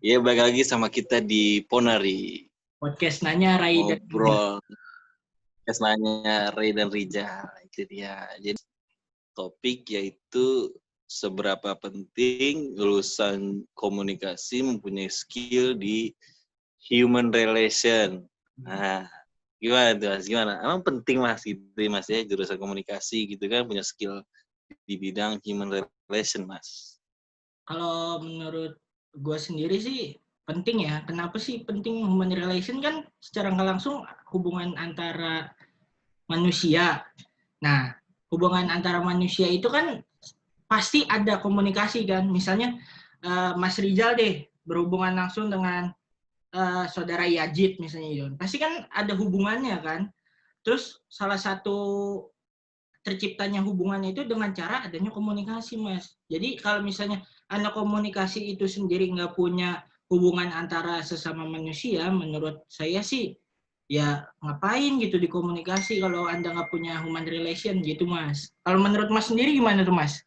Iya, balik lagi sama kita di Ponari. Podcast Nanya Rai dan Ngobrol. Podcast Nanya Ray dan Rija. Itu dia. Jadi topik yaitu seberapa penting lulusan komunikasi mempunyai skill di human relation. Nah, gimana tuh Mas? Gimana? Emang penting Mas gitu Mas ya, jurusan komunikasi gitu kan punya skill di bidang human relation Mas. Kalau menurut gue sendiri sih penting ya. Kenapa sih penting human relation? Kan secara nggak langsung hubungan antara manusia. Nah, hubungan antara manusia itu kan pasti ada komunikasi kan. Misalnya Mas Rizal deh berhubungan langsung dengan saudara Yajid misalnya Yon. Pasti kan ada hubungannya kan. Terus salah satu terciptanya hubungan itu dengan cara adanya komunikasi, Mas. Jadi kalau misalnya Anda komunikasi itu sendiri nggak punya hubungan antara sesama manusia, menurut saya sih ya ngapain gitu dikomunikasi kalau Anda nggak punya human relation gitu, Mas. Kalau menurut Mas sendiri gimana tuh, Mas?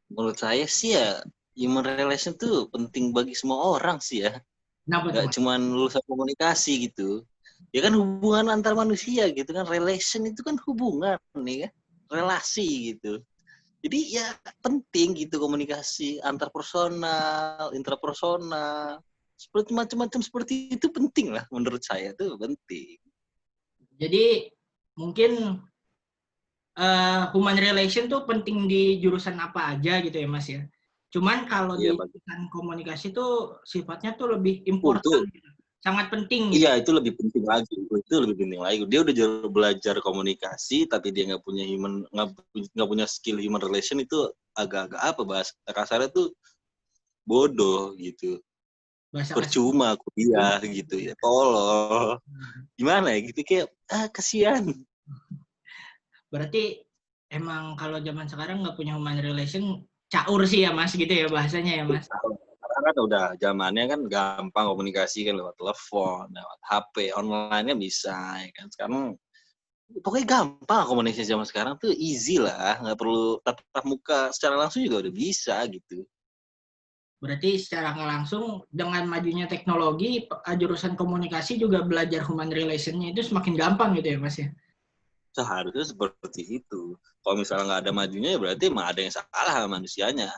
Menurut saya sih ya human relation tuh penting bagi semua orang sih ya. Kenapa tuh, Nggak Mas? cuma lulusan komunikasi gitu. Ya kan hubungan antar manusia gitu kan. Relation itu kan hubungan nih kan. Relasi gitu. Jadi ya penting gitu komunikasi antar personal, intrapersonal. Seperti macam-macam seperti itu penting lah menurut saya tuh penting. Jadi mungkin human relation tuh penting di jurusan apa aja gitu ya, Mas ya. Cuman kalau Iya di bagi. jurusan komunikasi tuh sifatnya tuh lebih important Itu gitu. Sangat penting gitu. iya itu lebih penting lagi. Itu lebih penting lagi. Dia udah belajar komunikasi, tapi dia nggak punya skill human relation itu agak-agak apa bahasa kasarnya tuh bodoh gitu. Bahasa kasar. Percuma kuliah gitu ya. Tolol. Gimana ya gitu kayak kasihan. Berarti emang kalau zaman sekarang nggak punya human relation caur sih ya, Mas, gitu ya bahasanya ya, Mas. Karena kan udah zamannya kan gampang komunikasi kan lewat telepon, lewat HP, online-nya bisa ya kan. Sekarang pokoknya gampang komunikasi zaman sekarang tuh easy lah, nggak perlu tatap muka secara langsung juga udah bisa gitu. Berarti secara nggak langsung dengan majunya teknologi, jurusan komunikasi juga belajar human relation-nya itu semakin gampang gitu ya, Mas ya. Seharusnya seperti itu. Kalau misalnya nggak ada majunya ya berarti emang ada yang salah sama manusianya.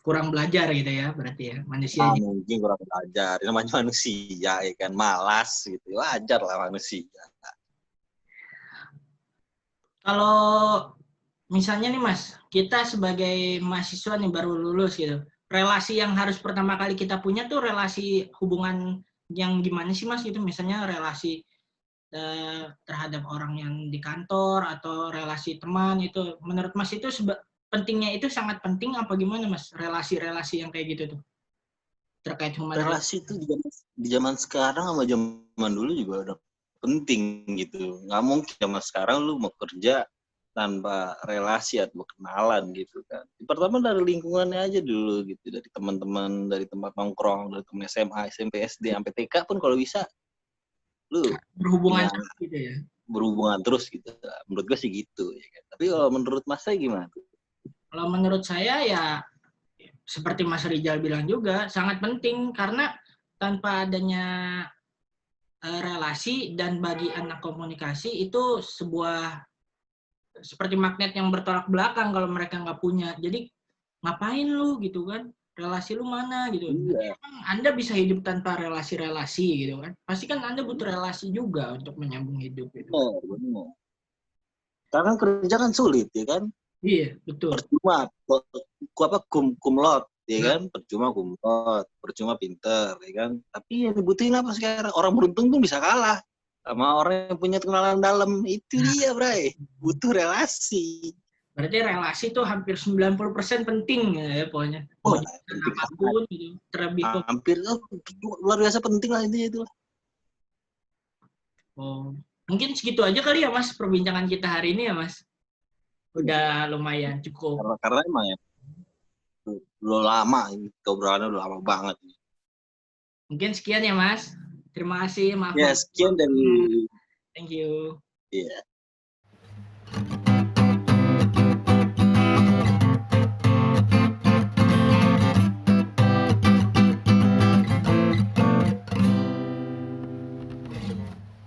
Kurang belajar gitu ya, berarti ya manusianya. Mungkin kurang belajar, namanya manusia ya kan, malas gitu, wajar lah manusia. Kalau misalnya nih Mas, kita sebagai mahasiswa nih baru lulus gitu, relasi yang harus pertama kali kita punya tuh relasi hubungan yang gimana sih Mas gitu, misalnya relasi terhadap orang yang di kantor atau relasi teman itu, menurut Mas itu pentingnya itu sangat penting apa gimana Mas, relasi-relasi yang kayak gitu tuh terkait human relation? Relasi itu di zaman sekarang sama zaman dulu juga udah penting gitu. Nggak mungkin zaman sekarang lu mau kerja tanpa relasi atau kenalan gitu kan. Pertama dari lingkungannya aja dulu gitu, dari teman-teman, dari tempat nongkrong, dari teman SMA, SMP, SD, sampai TK pun kalau bisa lu Berhubungan punya terus gitu ya. berhubungan terus gitu. Menurut gue sih gitu ya kan. Tapi kalau menurut Mas saya gimana? Kalau menurut saya ya seperti Mas Rizal bilang juga sangat penting karena tanpa adanya relasi dan bagi anak komunikasi itu sebuah seperti magnet yang bertolak belakang kalau mereka nggak punya. Jadi ngapain lu gitu kan? Relasi lu mana gitu. Jadi Iya, emang Anda bisa hidup tanpa relasi-relasi gitu kan. Pasti kan Anda butuh relasi juga untuk menyambung hidup gitu. benar, benar. Karena kerja kan sulit ya kan. Iya, betul. Percuma apa kumlot ya Nah, kan, percuma kumlot, percuma pinter ya kan, tapi yang dibutuhin apa sekarang, orang beruntung tuh bisa kalah sama orang yang punya kenalan dalam, itu dia bray, butuh relasi. berarti relasi itu hampir 90% penting ya pokoknya. Mau Wah, jurusan penting banget, apapun gitu. Terlebih kok. hampir luar biasa penting lah intinya itu. Oh. Mungkin segitu aja kali ya Mas perbincangan kita hari ini ya Mas. Udah lumayan cukup. Karena emang ya udah lama ini obrolannya, udah lama banget. Mungkin sekian ya Mas. Terima kasih, maaf. Ya sekian dari Thank you. ya